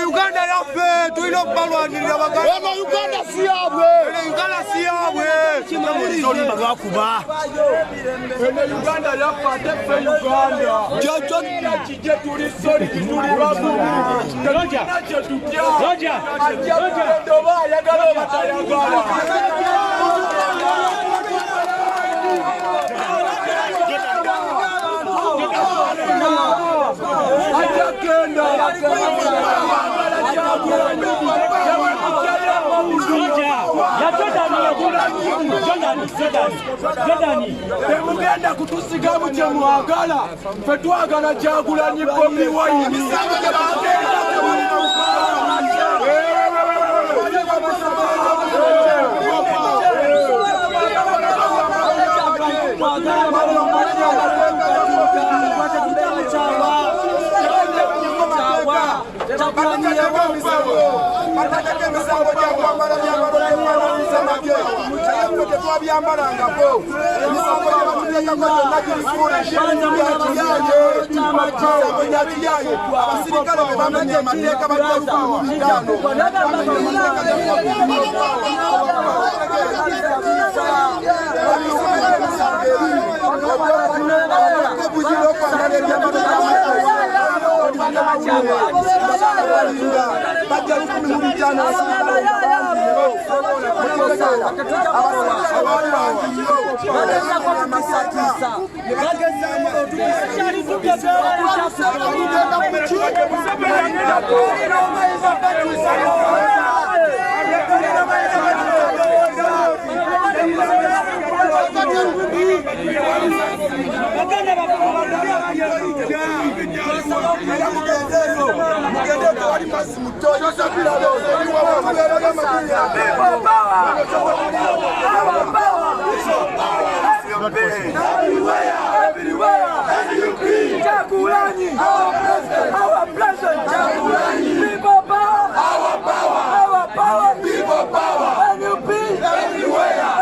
Uganda yafe tulina okubalwanirira baganda Uganda siyabwe Uganda lwakuba Uganda yafa tefe Uganda jojo kijje tuli soli tuli babu Roja ndoba yagala batayagala temugenda kutusiga bukye mwagala ffe twagala Kyagulanyi Bobi Wine Everywhere, Kyagulanyi, our president, Kyagulanyi, people power, our power, people power, NUP,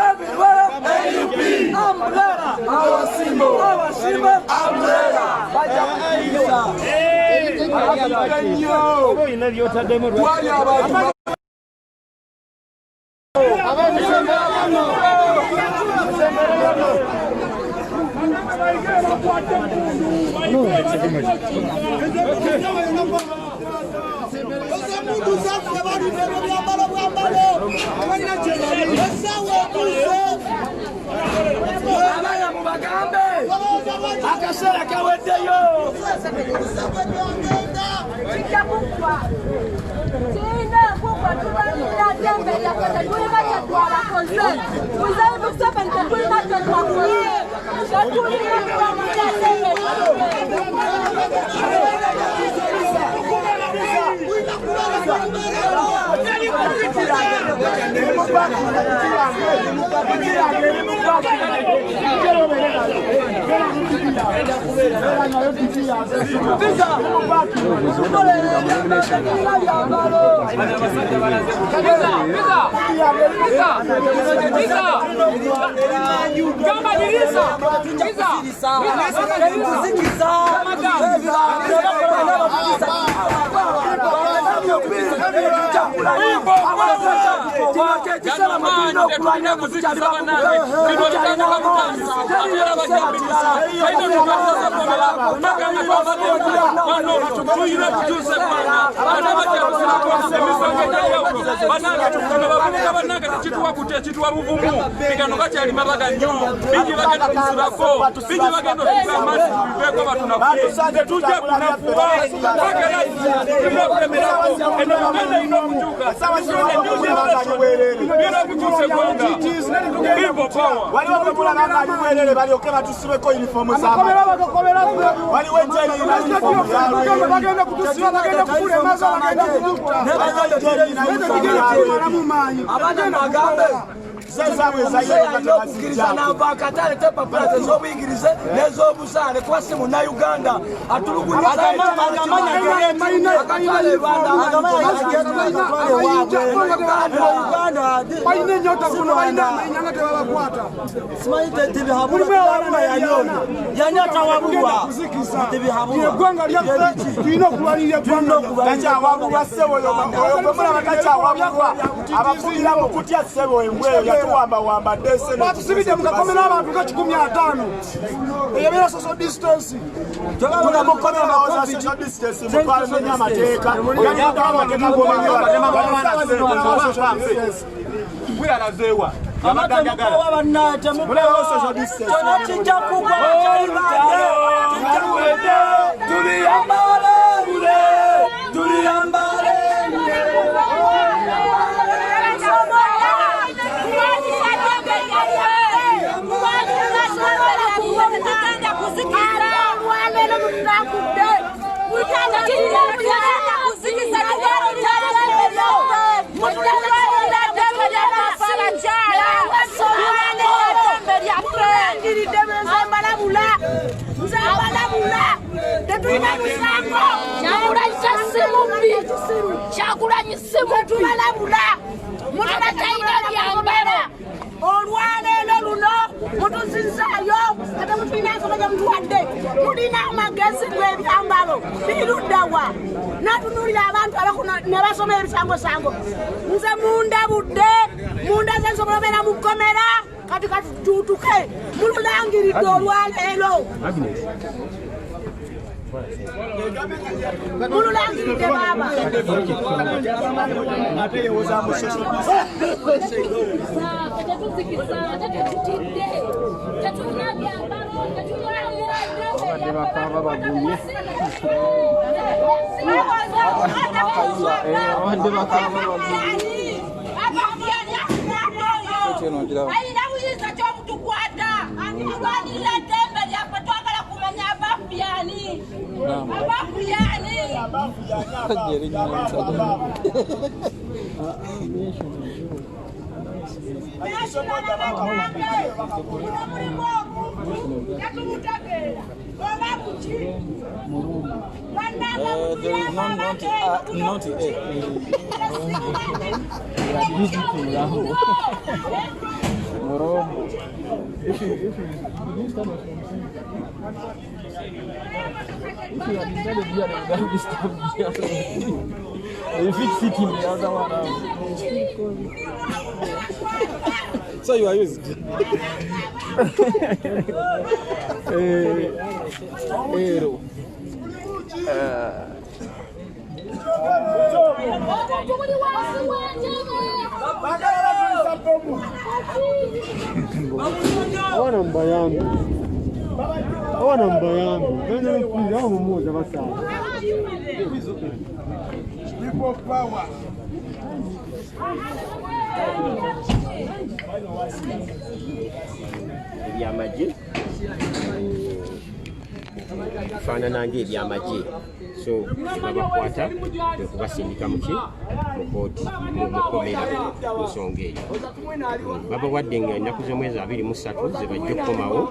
everywhere, NUP, umbrella, our symbol, umbrella. Akasera kawedeyo alina okukkiriza n'avaakati alete papula ez'obuyigirize n'ez'obuzaale kuba si munnauganda atulugunyiza akatwala balina enyota kuno balina amanya nga tebabakwata yani atawabulwa eggwanga lyaffe tulina okubalirira takyawabulwa ssebo oyo gwemulaba takyawabulwa abafugira mu kutya ssebo embweyo yatuwambawamba ddese batusibidde mu kakome n'abantu nga 15 eyabeera social distance mutwalemenya amateeka amateeka gwiralazeewa amatemukowa bannate kyona kijja kugwa tuliyambale mulina amagezi g'ebyambalo biruddawa natunulira abantu nebasoma ebisangosango nze mundabudde munda ze nsobola obeera mu kkomera kati katutuutuke mululangiridde olwaleero mululangiridde baaba So you are used. Awana mba yangu kwenye mkuzi au mmoja basana people power. ebyamagye faanana ng'ebyamagye so tebabakwata okubasindika muki mukooti mukomera ku nsonga eyo babawadde nga ennaku z'omwezi 23 zebajja okukomawo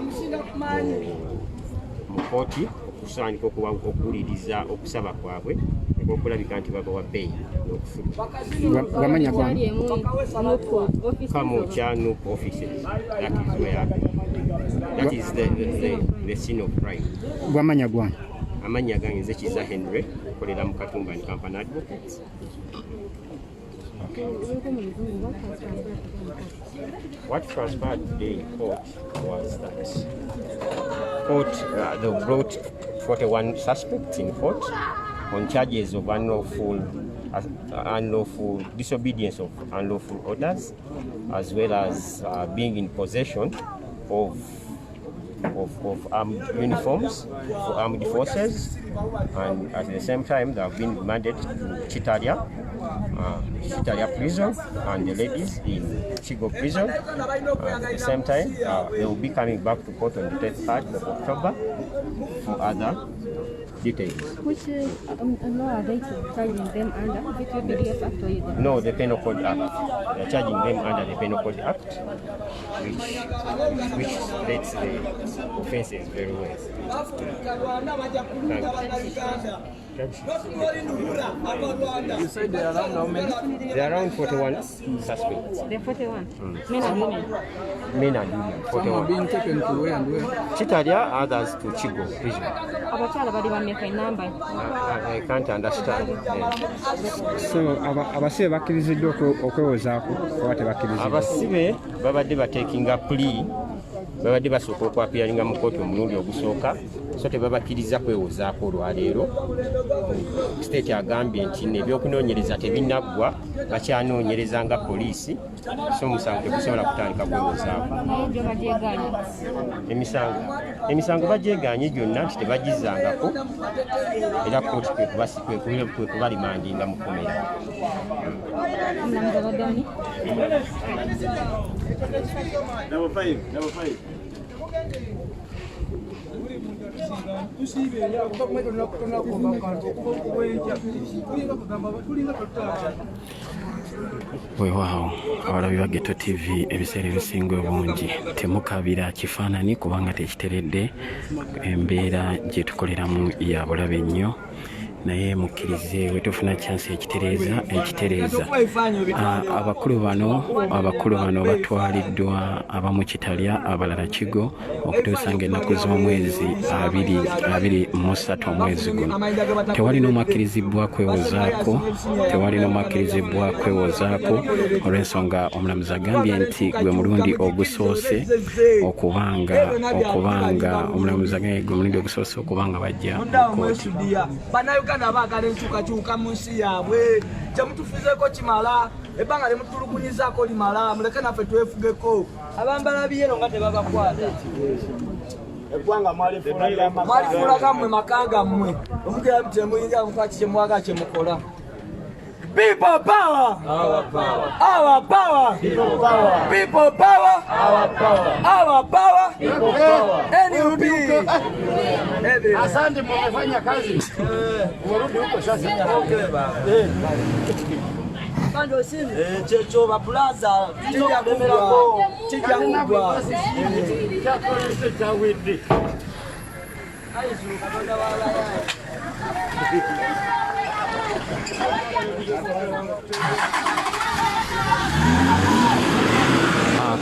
mu kooti okusaanika okuwuliriza okusaba kwabwe okulabika nti babawa bbeeyi n'okufuna Kamucha Nup offices. That is where that is the scene of crime. Bwamanya gwan. Amanya gang is Chiza Henry, kolera mu Katumba and Company Advocates. What transpired today in court was that court they brought 41 suspects in court on charges of unlawful disobedience of unlawful orders, as well as being in possession of of armed uniforms for armed forces, and at the same time they have been remanded to Chitalia prison, and the ladies in Chigo prison. At the same time, they will be coming back to court on the 3rd of October for other details. Which law are they charging them under? Is it BDF Act or is it? No, the Penal Code Act. They are charging them under the Penal Code Act, which states the offences very well. You said they are around how many? They are around 41 suspects. They're 41. Men and women. Men and women. 41. Some are being taken to where and where? Chitalia, others to Chigo prison. Abakyala bali bameka enamba? I can't understand. So abasibe bakkiriziddwa okwewozaako oba tebakkiriziddwa? Abasibe babadde batekinga plea, babadde basooka okwapiyalinga mu kooti omulundi ogusooka, so tebabakkiriza kwewozaako olwaleero. State agambye nti ebyokunoonyereza tebinaggwa, bakyanoonyereza nga poliisi, so omusango tegusobola kutandika kwewozaako. Emisango bagyegaanye gyonna nti tebagizangako, era kooti kwe kubalimandinga mu kkomera. Number five. Weewaawo abalabi ba Ghetto TV ebiseera ebisinga obungi temukabira kifaananyi kubanga tekiteredde embeera gye tukoleramu ya bulabe ennyo, naye mukkirize we tufuna chance ekitereeza abakulu bano batwaliddwa abamu Chitalia abalala Chigo okutuusa ng'ennaku z'omwezi 23 omwezi guno. Tewali n'omwakkirizibwa kwewozaako olw'ensonga omulamuzi agambye nti gwe mulundi ogusoose okubanga bajja mu kooti. Bannayuganda baagala enkyukakyuka mu nsi yaabwe, kyemutufuzeeko kimala, ebbanga lyemutulugunyizaako limala, muleke naffe twefugeko. Abambala biyero nga tebabakwata. Mwalifuulaga mmwe maka gammwe, omugera nti temuyinza mukwaki kyemwaga kyemukola. People power! Our power! Our power! People power! People power! Our power! Our power! People power! NUP! Asante mmefanya kazi. Umerudi huko sasa. Okay baba. Kando sini. Checho ba plaza. Tija kumerako. Tija kubwa. Aizu kabanda wala ya.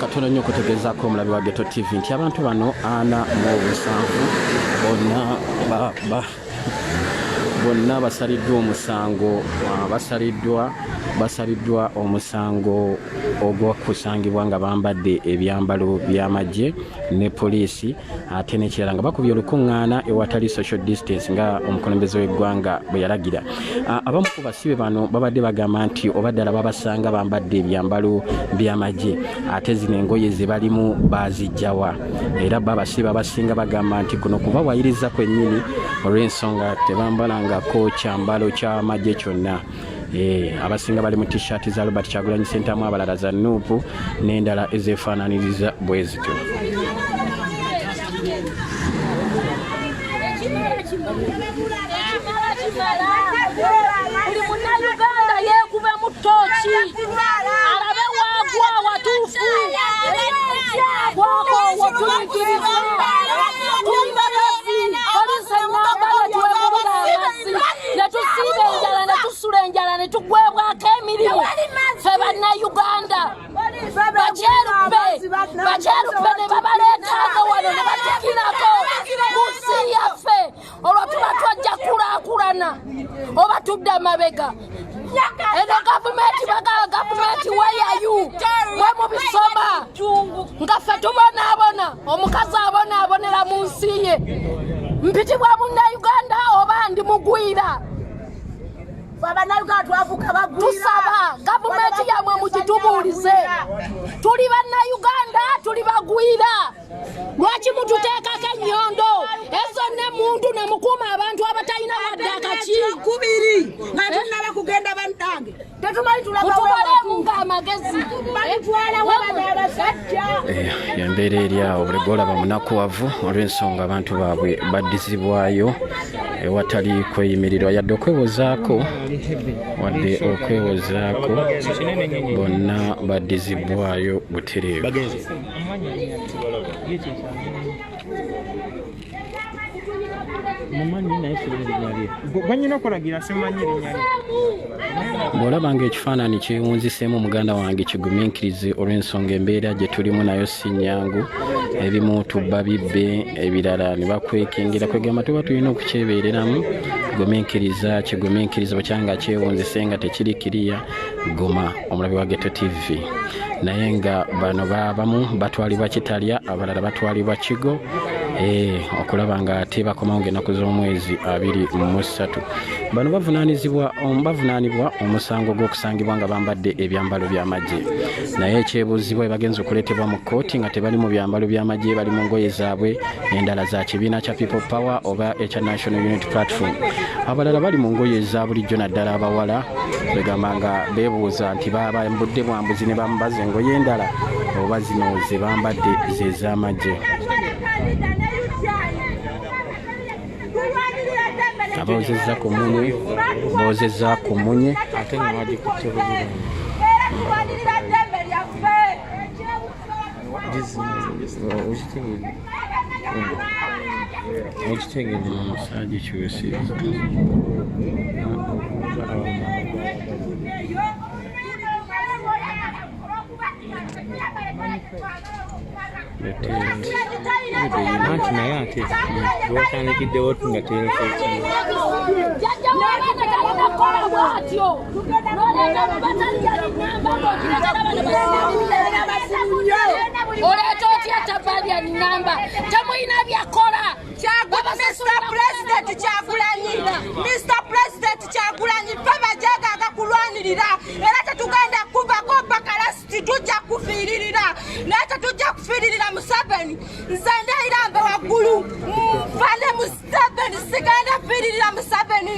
Katono nnyo okutegeezaako omulabi wa Ghetto TV nti abantu bano 47 bonna basaliddwa omusango basaliddwa omusango ogw'okusangibwa nga bambadde ebyambalo by'amagye ne poliisi, ate n'ekirala nga bakubye olukuŋŋaana ewatali social distance nga omukulembeze w'eggwanga bwe yalagira. Abamu ku basibe bano babadde bagamba nti oba ddala babasanga bambadde ebyambalo by'amagye ate zino engoye ze balimu baazijjawa, era babasibe abasinga bagamba nti kuno kubawayiriza kwennyini olw'ensonga tebambalangako kyambalo ky'amagye kyonna. Abasinga bali mu t-shirt za Robert Kyagulanyi Ssentamu, abalala za Nuupu n'endala ezeefaananiriza bwe zityo. Buli munnayuganda yeekube mu ttooki alabe waagwa watuufu gwako wotuyigiriza tuli bakazi poliisi enambala tuwebulira amazzi ne tusiiba enjala ne tusula enjala ne tugwebwako emirimu ffe bannayuganda bakyerubbe ne babaleetaanga wano ne batikirako mu nsi yaffe olwo tuba twajja kulaakulana oba tudde amabega. Eno gavumenti bagala gavumenti weyayu mwe mubisoma nga ffe tubonaabona omukazi abonaabonera mu nsi ye mpitibwa munnayuganda oba ndi mugwira. tusaba gavumenti yamwe mukitubuulize tuli bannayuganda tuli bagwira lwaki mututeekako ennyondo ezo ne muntu ne mukuma abantu abatalina wadde akakikubiri nga tunaba kugenda bantange tetumanyi tulabaweemu ng'amagezi embeera eri awo buli gwolaba munakuwavu olw'ensonga abantu baabwe baddizibwayo ewatali kweyimirirwa yadde okwewozaako bonna baddizibwayo butereevu. Bw'olaba ng'ekifaananyi kyewunziseemu muganda wange kigumiikirize olw'ensonga embeera gye tulimu nayo si nnyangu. Ebimu tubba bibbe ebirala ne bakwekengera kwegamba tuba tulina okukyebeereramu. Kigumiikiriza bukyanga kyewunzise nga tekiri kiriya goma omulabi wa Ghetto TV. Naye nga bano babamu batwalibwa Kitalya abalala batwalibwa Kigo okulaba nga ate bakomawo ng'ennaku z'omwezi 23. Bano bavunaanibwa omusango gw'okusangibwa nga bambadde ebyambalo by'amagye. Naye ekyebuuzibwa bagenze okuleetebwa mu kkooti nga tebali mu byambalo by'amagye, bali mu ngoye zaabwe endala za kibiina kya People Power oba ekya National Unity Platform. Abalala bali mu ngoye za bulijjo naddala abawala begamba nga beebuuza nti bambudde bwambuzi ne bamubaza engoye endala oba zino ze bambadde ze z'amagye. Abawozezza ku munye ate nga bagikutte bulungi. Okitegedde omusajja kiwesi anti naye ate lwatandikiddewo tungateereko oleeta otya tabaliani namba temulina byakola. Mr. President Kyagulanyi twabajjaga agakulwanirira era tetugenda kubako bakalasiti tujja kufiiririra naye tetujja kufiiririra Museveni. Nze ndayiramba waggulu nfane Museveni sigenda fiiririra Museveni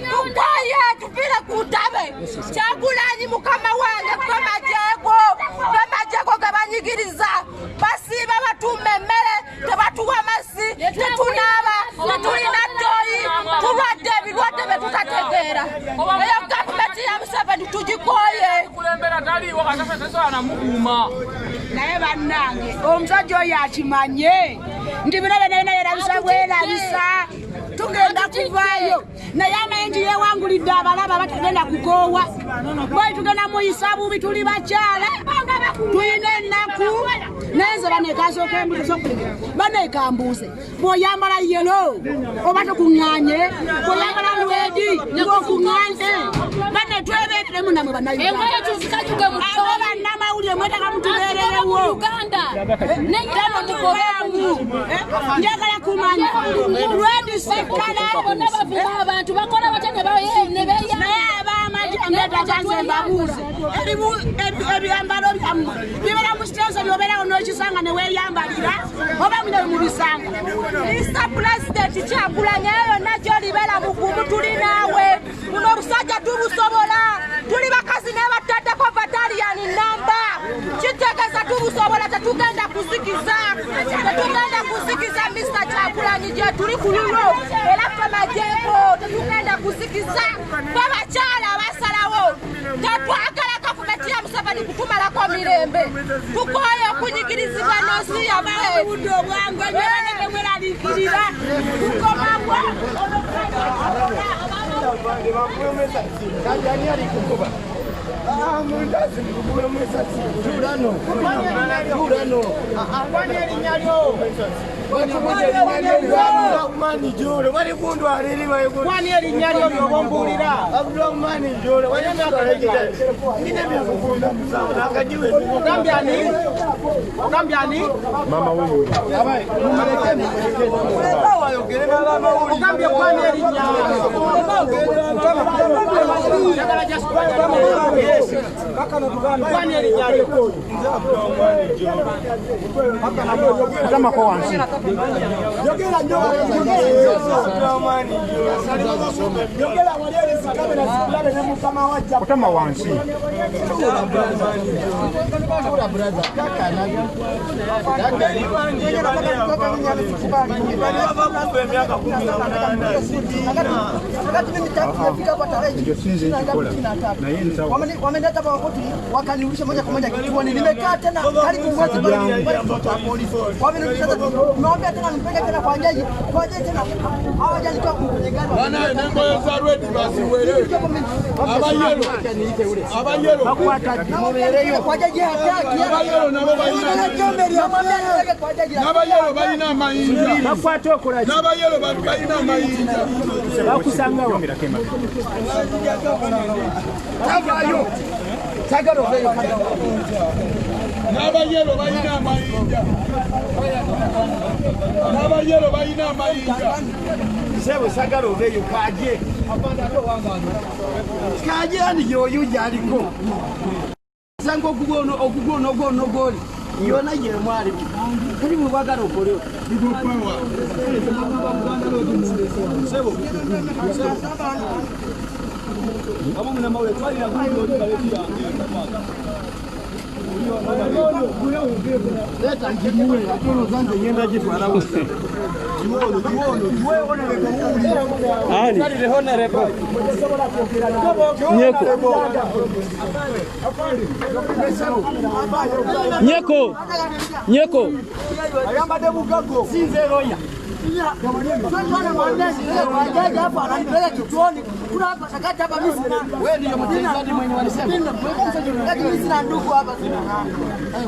tukoye tupire ku ttabe. Kyagulanyi mukama wange twemajjeko gabanyigiriza basiiba batuuma emmere tebatuwa mazzi tetunaaba tetulina ddooyi tulwadde ebirwadde bye tutategeera. Eyo gavumenti ya Museveni tugikoye. Naye bannange omusajja oyo akimanye nti bino byonna yerabisa bwerabisa tugenda kuvaayo naye amanyi yewangulidde abalaba batagenda kukoowa bwe tugenda muyisa bubi tuli bakyala tulina ennaku naye nze banekasooka embuto banekambuuze bw'oyambala yelo oba tokuŋŋaanye bw'oyambala lwedi ng'okuŋŋaanye bane twebeeteremu namwe bannayuganda bannamawulire mwetaka mutubeererewo njagala kumanya lwedi sekala abantu bakola batya ne abamaji ametatanze mbabuuze ebyambalo byammwe bibeera mu sitensoni obeerawo n'okisanga ne weeyambalira oba mune mubisanga. Mr. President Kyagulanyi eyo yonna gy'olibeera bugumu tuli naawe. Buno obusajja tubusobola tuli bakazi n'ebataddeko bataliyani namba kitegeeza tubusobola tetugenda kusikiza Mr. Kyagulanyi gye tuli ku lulo era twemagyeeko tetugenda kusikiza babakyala abasalawo tetwagala gavumenti ya Museveni kutumalako mirembe tukoye okunyigirizibwa n'ensi yaffe obudde obwange nyebaneke mweraliikirira tukomagwa wakaniulisha moja kwa moja kituoni. Nimekaa tena karibu mwezi nimeambia tena nipeke tena kwa jaji tena hawajanitoa kwenye gari bwana. Nembo ya Zarwedi basi wewe abayelo kwa jaji hataki abayelo nabo bayina mayinja n'abayelo bayina mayinja bakusanga tavayo sagalo veyo n'abayelo bayina mayinja sebo sagalo veyo kaje ani yoyo yaliko sango okugono goli yona ye mwali kuri mu bagaro kore bigopawa sebo abo muna mawe twali la gundo ndaletia leta ngimuwe atono zanze yenda jifara wose jiwono ona le ani le hona repo nyeko ayamba de bugago sinzeroya wewe ndio mchezaji mwenye walisema lakini sina ndugu hapa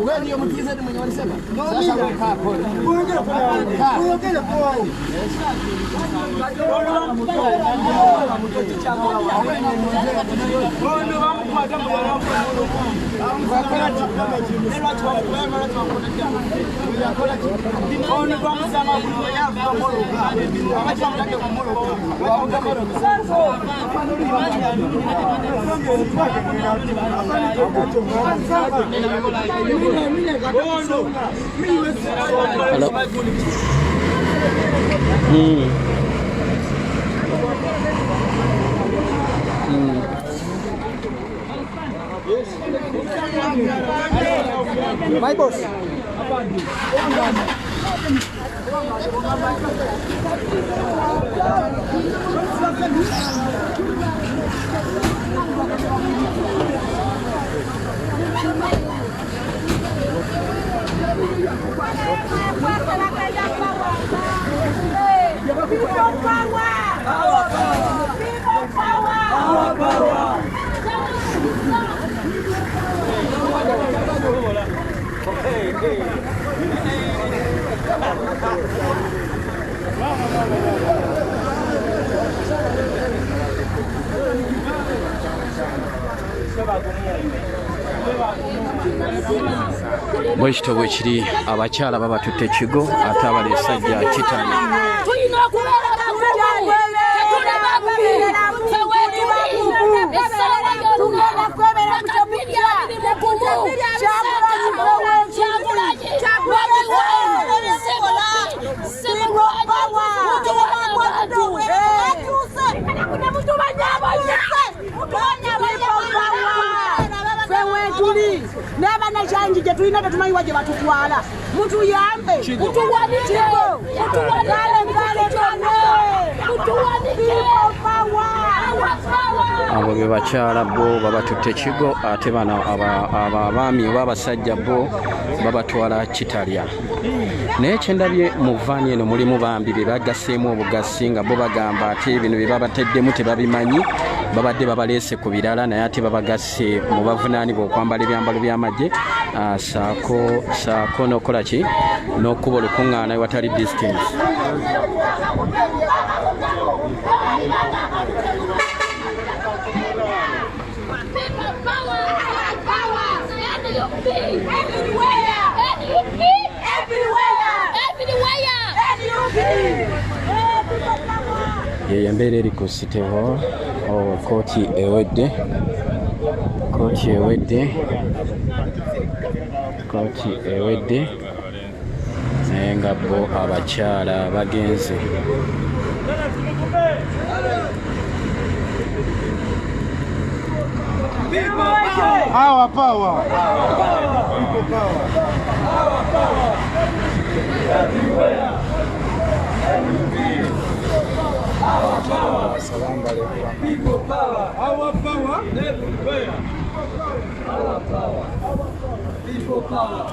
wewe ndio mchezaji mwenye walisema sasa unakaa pole uongele poa My boss. bwekito bwe kiri abakyala babatutte ekigo ate abali esajja kitani tulina okubeera n'abaana kyanji gye tulina tetumanyi waje batutwala mutuyambe abo be bakyala bo babatutte ekigo ate bano abaami oba abasajja bo babatwala Kitalya. Naye kyendabye mu vaani eno mulimu bambi be bagasseemu obugasi nga bo bagamba ate bino bye babateddemu tebabimanyi, babadde babaleese ku birala naye ate babagasse mu bavunaanibwa okwambala ebyambalo by'amagye saako n'okola ki n'okkuba olukuŋŋaana ewatali distance. Ye embeera eri ku Siteho kooti ewedde naye nga bo abakyala bagenze. Our power. People power. Our power. Everywhere. Our power. People power. People power.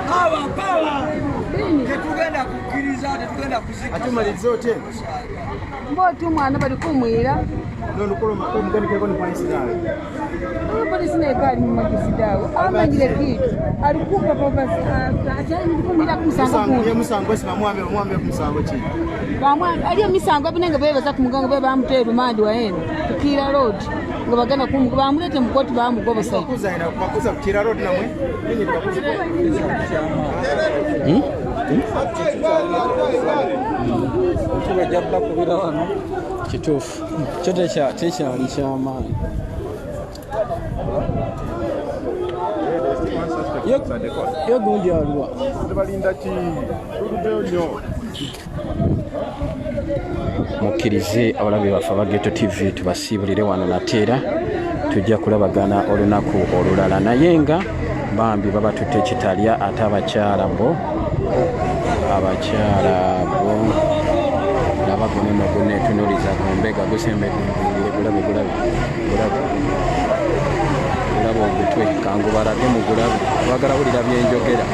Our power. Tetugenda kukkiriza, tetugenda kuzikiriza. Atumaliza ote. Mbotu mwana bali kumwira. Ndio nukolo mgani keko ni polisi dawe. Polisi na ikali mu magisidawe. Amagire kitu. Alikupa papa atani kumira kumsanga ku. Ye musango sima mwambe kumsango chi. Bamwa aliyo misango binenge bebe za kumuganga bebe amutero mandi wa ene. Kira road. Ngo bagana bamulete mukoti bamugobo sai. Bakuza kira road namwe. Nini bakuza. Tubajjabba kubira wano kituufu kyo tekyali kyamaanyi. Ye gundi aliwa mukkirize abalabe baffe aba Ghetto TV tubasiibulire wano nateera tujja kulabagana olunaku olulala naye nga bambi babatutte Kitalya ate abakyala bo nabagone nogone etunuliza ku mbega gusembedde gulabe ogutwe kangu balage mu gulabe twagala wulira byenjogera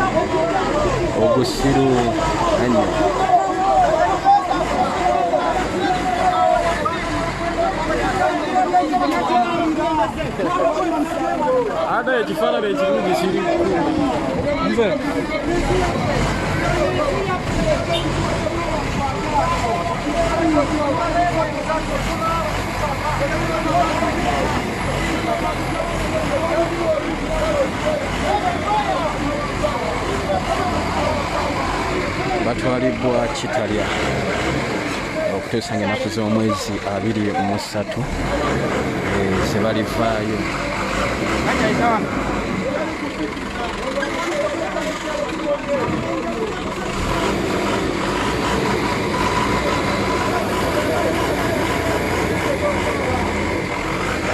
ogusiru ennyo. Ada ekifaananyi ekirungi kiri nze batwalibwa Kitalya okutuusa ng'ennaku z'omwezi 23 zebalivaayo.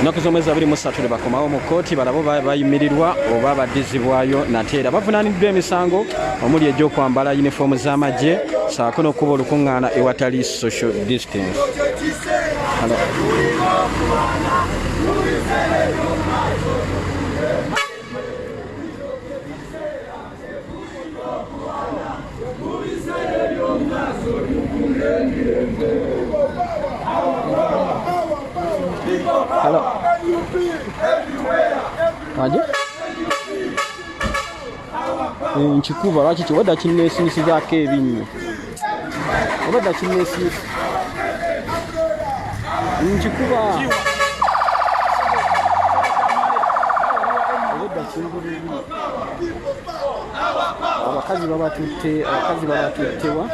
Ennaku z'omwezi 23 bakomawo mu kkooti balabo bayimirirwa oba baddizibwayo nate era bavunaaniddwa emisango omuli egy'okwambala yunifoomu z'amagye saako n'okkuba olukuŋŋaana ewatali social distance. Hello. nkikuba lwaki kiwadda kinneesiisizaako ebinnyo obadda kinneesiisa nkikuba obadda kingululu abakazi babatuttewa kigo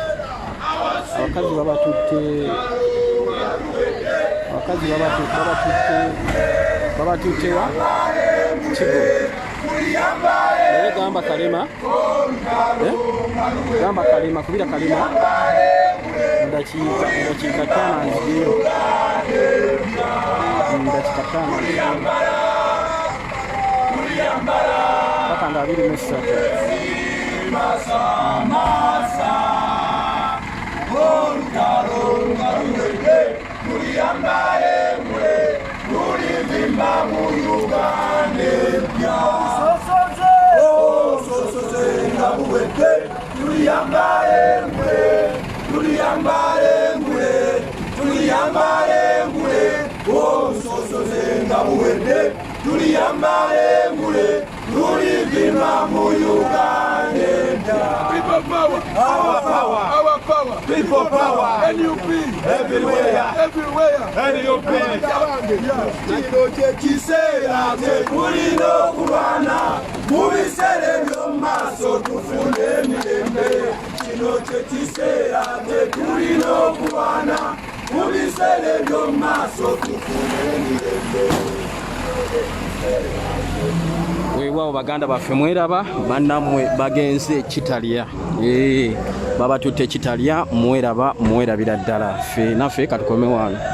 naye gamba kalema kubira kalema ndakiika 5 nzigeyo ndakiika 5 paka nga 23 People power, NUP, everywhere, NUP. Kino kyekisera tekulina okulwana mu biseera eby'omu maaso tufune emirembe. Kino kyekisera tekulina okulwana mu biseera eby'omu maaso tufune emirembe. weewaawo baganda baffe mweraba bannammwe bagenze kitalya baba tutte kitalya mweraba mwerabira ddala ffe naffe katukome wano.